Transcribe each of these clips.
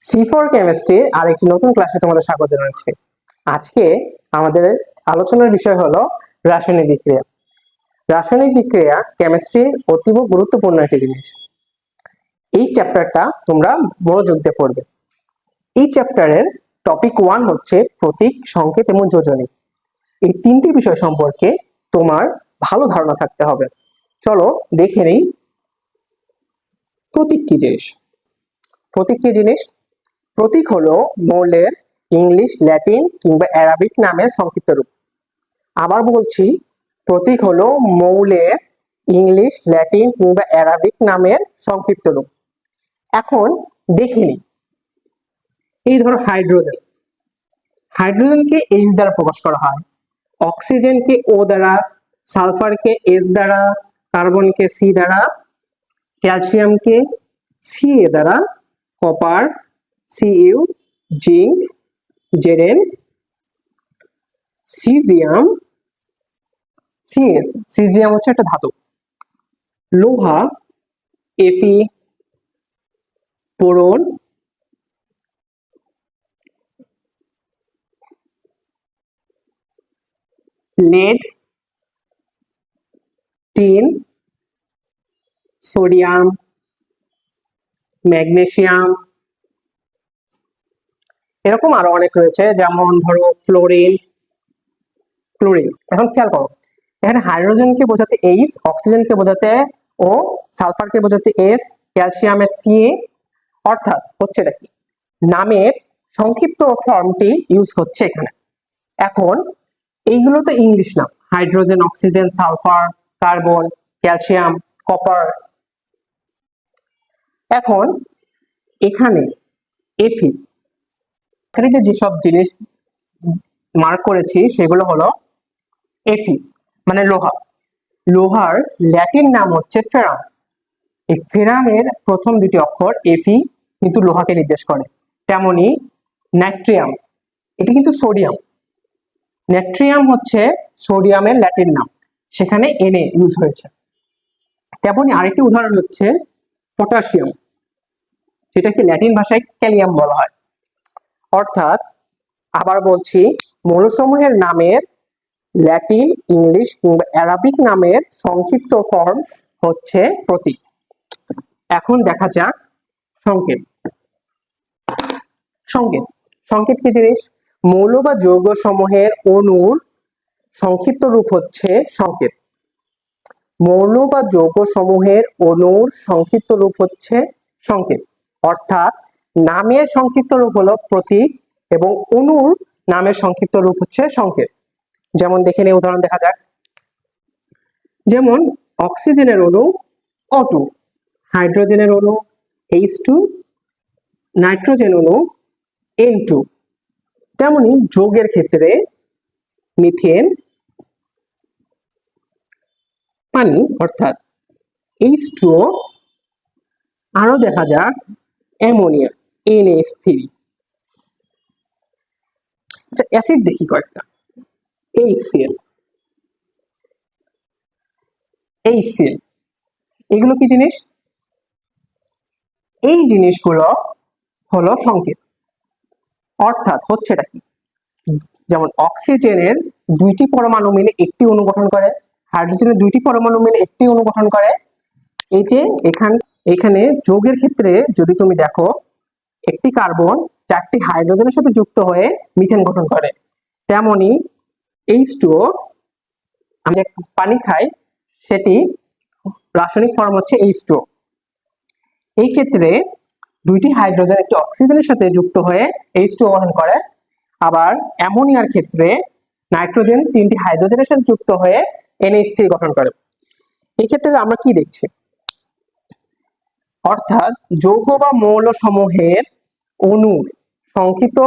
C4 কেমিস্ট্রির আরেকটি নতুন ক্লাসে তোমাদের স্বাগত জানাচ্ছি। আজকে আমাদের আলোচনার বিষয় হলো রাসায়নিক বিক্রিয়া। রাসায়নিক বিক্রিয়া কেমিস্ট্রির অতীব গুরুত্বপূর্ণ একটি জিনিস। এই চ্যাপ্টারটা তোমরা মনোযোগ দিয়ে পড়বে। এই চ্যাপ্টারের টপিক 1 হচ্ছে প্রতীক, সংকেত এবং যোজনী। এই তিনটি বিষয় সম্পর্কে তোমার ভালো ধারণা থাকতে হবে। চলো দেখে নেই প্রতীক কি জিনিস। প্রতীক কি জিনিস? প্রতীক হলো মৌলের ইংলিশ, ল্যাটিন কিংবা অ্যারাবিক নামের সংক্ষিপ্ত রূপ। আবার বলছি, প্রতীক হলো মৌলের ইংলিশ, ল্যাটিন কিংবা অ্যারাবিক নামের সংক্ষিপ্ত রূপ। এখন দেখে নিই, এই ধরো হাইড্রোজেন। হাইড্রোজেনকে H দ্বারা প্রকাশ করা হয়, অক্সিজেনকে O দ্বারা, সালফারকে H দ্বারা, কার্বনকে C দ্বারা, ক্যালসিয়ামকে Ca দ্বারা, copper Cu, zinc Zn, caesium Cs। Caesium হচ্ছে একটা ধাতু। লোহা Fe, boron lead, tin, sodium, magnesium, এরকম আরো অনেক রয়েছে, যেমন ধরো ফ্লোরিন, ক্লোরিন। এখন খেয়াল করো, এখানে হাইড্রোজেনকে বোঝাতে H, অক্সিজেনকে বোঝাতে O, সালফারকে বোঝাতে S, ক্যালসিয়ামের Ca। অর্থাৎ হচ্ছেটা কি, নামের সংক্ষিপ্ত ফর্মটি ইউজ হচ্ছে এখানে। এখন এইগুলো তো ইংলিশ নাম, hydrogen, oxygen, sulphur, carbon, calcium, copper. এখন এখানে Fe, এখানে যেসব জিনিস মার্ক করেছি সেগুলো হলো Fe মানে লোহা। লোহার ল্যাটিন নাম হচ্ছে ফেরাম। এই ফেরামের প্রথম দুটি অক্ষর Fe কিন্তু লোহাকে নির্দেশ করে। তেমনি নাইট্রিয়াম, এটি কিন্তু সোডিয়াম। নাইট্রিয়াম হচ্ছে সোডিয়ামের ল্যাটিন নাম, সেখানে Na ইউজ হয়েছে। তেমনি আরেকটি উদাহরণ হচ্ছে পটাশিয়াম, যেটাকে ল্যাটিন ভাষায় ক্যালিয়াম বলা হয়। অর্থাৎ আবার বলছি, মৌলসমূহের নামের ল্যাটিন, ইংলিশ কিংবা অ্যারাবিক নামের সংক্ষিপ্ত ফর্ম হচ্ছে প্রতীক। এখন দেখা যাক সংকেত। সংকেত সংকেত কি জিনিস? মৌল বা যৌগ সমূহের অণুর সংক্ষিপ্ত রূপ হচ্ছে সংকেত। মৌল বা যৌগ সমূহের অণুর সংক্ষিপ্ত রূপ হচ্ছে সংকেত। অর্থাৎ নামের সংক্ষিপ্ত রূপ হলো প্রতীক এবং অণুর নামের সংক্ষিপ্ত রূপ হচ্ছে সংকেত। যেমন দেখে নিয়ে উদাহরণ দেখা যাক। যেমন অক্সিজেনের অণু O2, হাইড্রোজেনের অণু H2, নাইট্রোজেন অণু N2। তেমনি যৌগের ক্ষেত্রে মিথেন, পানি অর্থাৎ H2O। আরো দেখা যাক অ্যামোনিয়া NH3। আচ্ছা, অ্যাসিড দেখি কয়েকটা। HCl, এগুলো কি জিনিস? এই জিনিসগুলো হলো সংকেত। অর্থাৎ হচ্ছেটা কি, যেমন অক্সিজেনের দুইটি পরমাণু মিলে একটি অণু গঠন করে, হাইড্রোজেনের দুইটি পরমাণু মিলে একটি অণু গঠন করে। এই যে এখানে যৌগের ক্ষেত্রে যদি তুমি দেখো, একটি কার্বন চারটি হাইড্রোজেনের সাথে যুক্ত হয়ে মিথেন গঠন করে। তেমনি H2O, আমরা পানি খাই, সেটি রাসায়নিক ফর্ম হচ্ছে H2O। এই ক্ষেত্রে দুইটি হাইড্রোজেন একটি অক্সিজেনের সাথে যুক্ত হয়ে H2O গঠন করে। আবার অ্যামোনিয়ার ক্ষেত্রে নাইট্রোজেন তিনটি হাইড্রোজেনের সাথে যুক্ত হয়ে NH3 গঠন করে। এই ক্ষেত্রে আমরা কি দেখছি? অর্থাৎ যৌগ বা মৌল সমূহের অণুর সংক্ষিপ্ত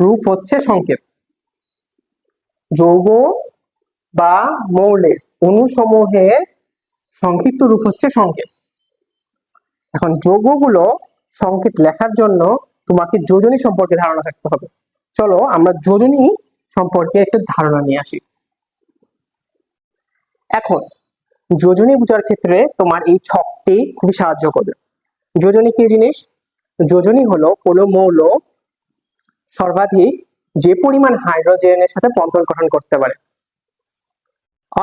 রূপ হচ্ছে সংকেত। যৌগ বা মৌলের অণু সমূহের সংক্ষিপ্ত রূপ হচ্ছে সংকেত। এখন যৌগগুলো সংকেত লেখার জন্য তোমাকে যোজনী সম্পর্কে ধারণা থাকতে হবে। চলো আমরা যোজনী সম্পর্কে একটু ধারণা নিয়ে আসি। এখন যোজনী বোঝার ক্ষেত্রে তোমার এই ছকটি খুবই সাহায্য করবে। যোজনী কি জিনিস? যোজনী হলো কোনো মৌল সর্বাধিক যে পরিমাণ হাইড্রোজেনের সাথে বন্ধন গঠন করতে পারে।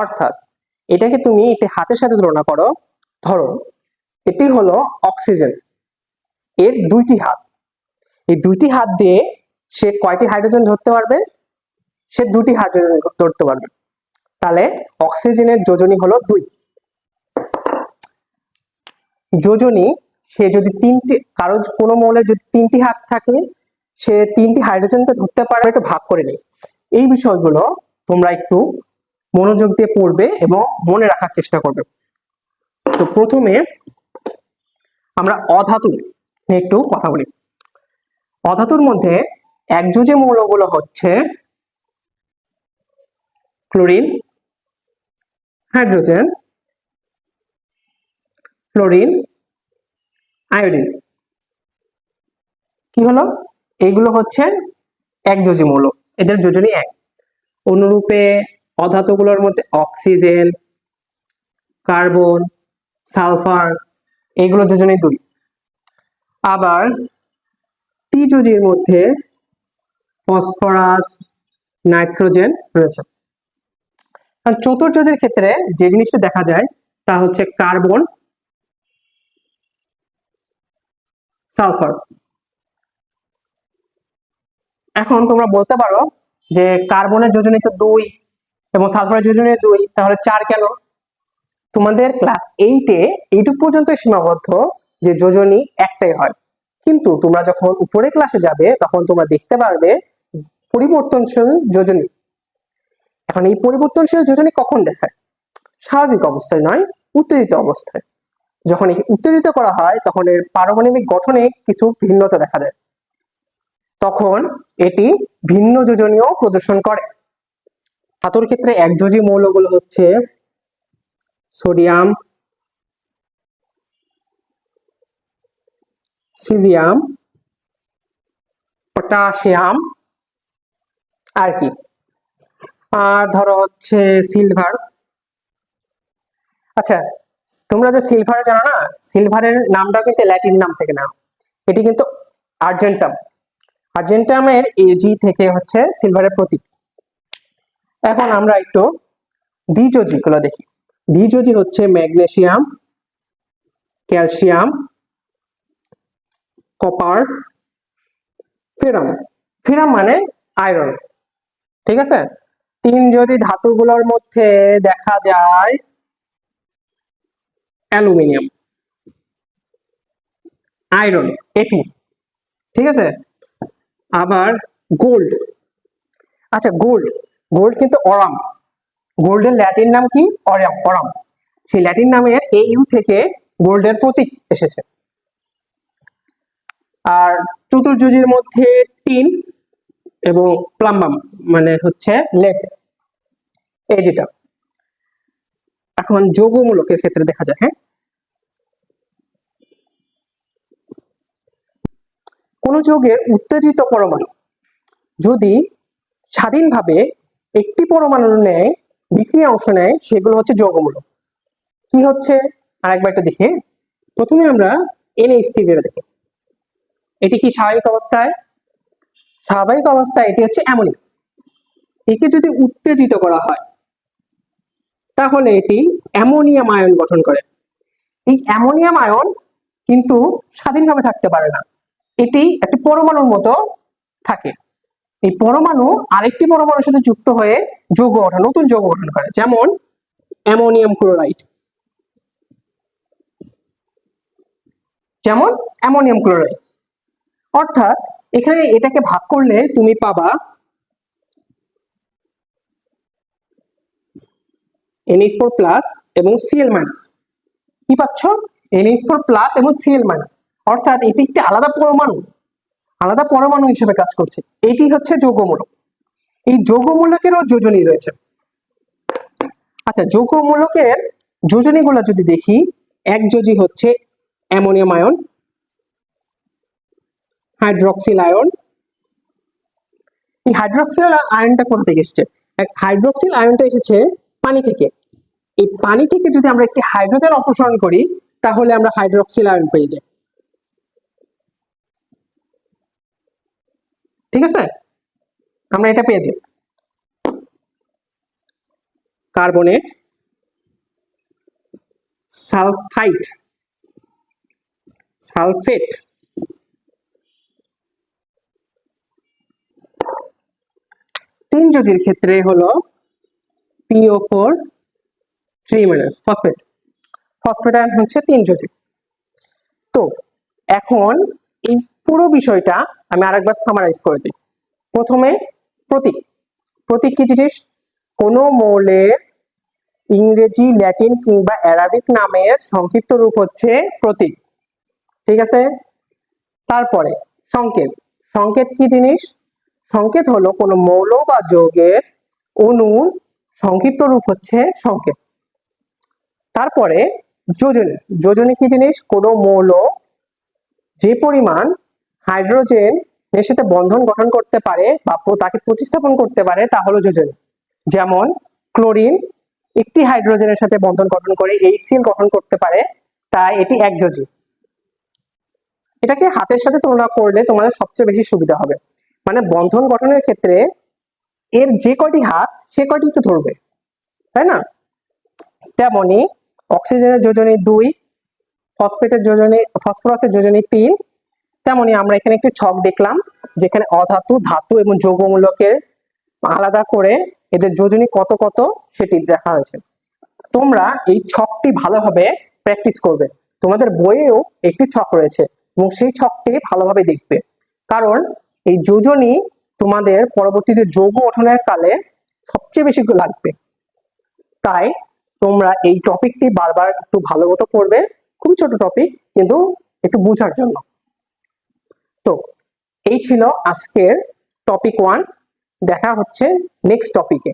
অর্থাৎ এটাকে তুমি এটি হাতের সাথে তুলনা করো। ধরো এটি হলো অক্সিজেন, এর দুইটি হাত। এই দুইটি হাত দিয়ে সে কয়টি হাইড্রোজেন ধরতে পারবে? সে দুটি হাইড্রোজেন ধরতে পারবে। তাহলে অক্সিজেনের যোজনী হলো 2। যোজনী সে যদি কারো কোনো মৌলের যদি 3টি হাত থাকে, সে 3টি হাইড্রোজেনকে ধরতে পারে। একটু ভাগ করে নেই। এই বিষয়গুলো তোমরা একটু মনোযোগ দিয়ে পড়বে এবং মনে রাখার চেষ্টা করবে। তো প্রথমে আমরা অধাতু নিয়ে একটু কথা বলি। অধাতুর মধ্যে একযোজী মৌলগুলো হচ্ছে ক্লোরিন, হাইড্রোজেন, ফ্লোরিন, আয়োডিন। কি হলো? এগুলো হচ্ছে একযোজী মৌল, এদের যোজনী 1। অনুরূপে অধাতুগুলোর মধ্যে অক্সিজেন, কার্বন, সালফার এগুলো যোজনী 2। আবার ত্রিযোজীর মধ্যে ফসফরাস, নাইট্রোজেন রয়েছে। চতুর্যোজীর ক্ষেত্রে যে জিনিসটা দেখা যায় তা হচ্ছে কার্বন, সালফার। এখন তোমরা বলতে পারো যে কার্বনের যোজনী তো 2 এবং সালফারের যোজনী 2, তাহলে 4 কেন? তোমাদের ক্লাস 8-এ এইটুকু পর্যন্ত সীমাবদ্ধ যে যোজনী একটাই হয়, কিন্তু তোমরা যখন উপরে ক্লাসে যাবে তখন তোমরা দেখতে পারবে পরিবর্তনশীল যোজনী। এখন এই পরিবর্তনশীল যোজনী কখন দেখায়? স্বাভাবিক অবস্থায় নয়, উত্তেজিত অবস্থায়। যখন উত্তেজিত করা হয় তখন এর পারমাণবিক গঠনে কিছু ভিন্নতা দেখা দেয়, তখন এটি ভিন্ন যোজনীয় প্রদর্শন করে। ধাতুর ক্ষেত্রে একযোজী মৌলগুলো হচ্ছে সোডিয়াম, সিজিয়াম, পটাশিয়াম, আর কি, আর ধরো হচ্ছে সিলভার। আচ্ছা, তোমরা যে সিলভার জানো না, সিলভারের নামটা কিন্তু ল্যাটিন নাম থেকে না, এটি কিন্তু আর্জেন্টাম। আর্জেন্টামের এজি থেকে হচ্ছে সিলভারের প্রতীক। এখন আমরা একটু দ্বিযোজী গুলো দেখি। দ্বিযোজী হচ্ছে ম্যাগনেসিয়াম, ক্যালসিয়াম, কপার, ফেরাম। ফেরাম মানে আয়রন। ঠিক আছে। তিনযোজী ধাতুগুলোর মধ্যে দেখা যায় অ্যালুমিনিয়াম, আয়রন, এফি। ঠিক আছে। আবার গোল্ড। আচ্ছা, গোল্ড, গোল্ড কিন্তু অরাম। গোল্ডের ল্যাটিন নাম কি? Aurum, aurum. সেই ল্যাটিন নামের এইউ থেকে গোল্ডের প্রতীক এসেছে। আর চতুর্যোজীর মধ্যে টিন এবং প্লাম্বাম মানে হচ্ছে লেড, এই যেটা। এখন যৌগমূলকের ক্ষেত্রে দেখা যায়, হ্যাঁ, কোন যৌগের উত্তেজিত পরমাণু যদি স্বাধীনভাবে একটি পরমাণুর ন্যায় বিক্রিয়া অংশ নেয় সেগুলো হচ্ছে যৌগমূলক। কি হচ্ছে আরেকবার একটু দেখে। প্রথমে আমরা NH3 দেখি। এটি কি স্বাভাবিক অবস্থায়? স্বাভাবিক অবস্থায় এটি হচ্ছে অ্যামোনিয়া। একে যদি উত্তেজিত করা হয় তাহলে এটি অ্যামোনিয়াম আয়ন গঠন করে। এই অ্যামোনিয়াম আয়ন কিন্তু স্বাধীনভাবে থাকতে পারে না, এটি একটি পরমাণুর মতো থাকে। এই পরমাণু আরেকটি পরমাণুর সাথে যুক্ত হয়ে যৌগ গঠন, নতুন যৌগ গঠন করে, যেমন অ্যামোনিয়াম ক্লোরাইড। যেমন অ্যামোনিয়াম ক্লোরাইড। অর্থাৎ এখানে এটাকে ভাগ করলে তুমি পাবা NH4 প্লাস এবং Cl মাইনাস। কি পাচ্ছ? NH4 প্লাস এবং Cl মাইনাস। অর্থাৎ এটি একটি আলাদা পরমাণু, আলাদা পরমাণু হিসেবে কাজ করছে। এটি হচ্ছে যৌগমূলক। এই যৌগমূলকেরও যোজনী রয়েছে। আচ্ছা, যৌগমূলকের যোজনীগুলো যদি দেখি, একযোজী হচ্ছে অ্যামোনিয়াম আয়ন, হাইড্রক্সিল আয়ন। এই হাইড্রক্সিল আয়নটা কোথা থেকে এসেছে? হাইড্রক্সিল আয়নটা এসেছে পানি থেকে। এই পানি থেকে যদি আমরা একটি হাইড্রোজেন অপসারণ করি তাহলে আমরা হাইড্রক্সিল আয়ন পেয়ে যাই। ঠিক আছে, আমরা এটা পেয়ে যাই। কার্বনেট, সালফাইড, সালফেট, তিন যোজির ক্ষেত্রে হলো PO4 3 ফসফেট। ফসফেট আয়ন হচ্ছে তিন যোজি। তো এখন এই পুরো বিষয়টা আমি আরেকবার সামারাইজ করে দিই। প্রথমে প্রতীক। প্রতীক কি জিনিস? কোন মৌলের ইংরেজি, ল্যাটিন কিংবা অ্যারাবিক নামের সংক্ষিপ্ত রূপ হচ্ছে প্রতীক। ঠিক আছে, তারপরে সংকেত। সংকেত কি জিনিস? সংকেত হলো কোনো মৌল বা যৌগের অণুর সংক্ষিপ্ত রূপ হচ্ছে সংকেত। তারপরে যোজনী। যোজনী কি জিনিস? কোনো মৌল যে পরিমাণ হাইড্রোজেন এর সাথে বন্ধন গঠন করতে পারে বা তাকে প্রতিস্থাপন করতে পারে তা হলো যোজনী। যেমন ক্লোরিন একটি হাইড্রোজেনের সাথে বন্ধন গঠন করে HCl গঠন করতে পারে, তাই এটি একযোজী। এটাকে হাতের সাথে তুলনা করলে তোমাদের সবচেয়ে বেশি সুবিধা হবে। মানে বন্ধন গঠনের ক্ষেত্রে এর যে কয়টি হাত সে কয়টি তো ধরবে, তাই না? তেমনি অক্সিজেনের যোজনী 2, ফসফেটের যোজনী, ফসফরাসের যোজনী 3। তেমনি আমরা এখানে একটি ছক দেখলাম যেখানে অধাতু, ধাতু এবং যৌগমূলকের আলাদা করে এদের যোজনী কত কত সেটি দেখা হয়েছে। তোমরা এই ছকটি ভালোভাবে প্র্যাকটিস করবে। তোমাদের বইয়েও একটি ছক রয়েছে এবং সেই ছকটি ভালোভাবে দেখবে, কারণ এই যোজনী তোমাদের পরবর্তীতে যৌগ গঠনের কালে সবচেয়ে বেশি লাগবে। তাই তোমরা এই টপিকটি বারবার একটু ভালো মতো পড়বে। খুবই ছোট টপিক, কিন্তু একটু বোঝার জন্য। তো এই ছিল আজকের টপিক 1। দেখা হচ্ছে নেক্সট টপিকে।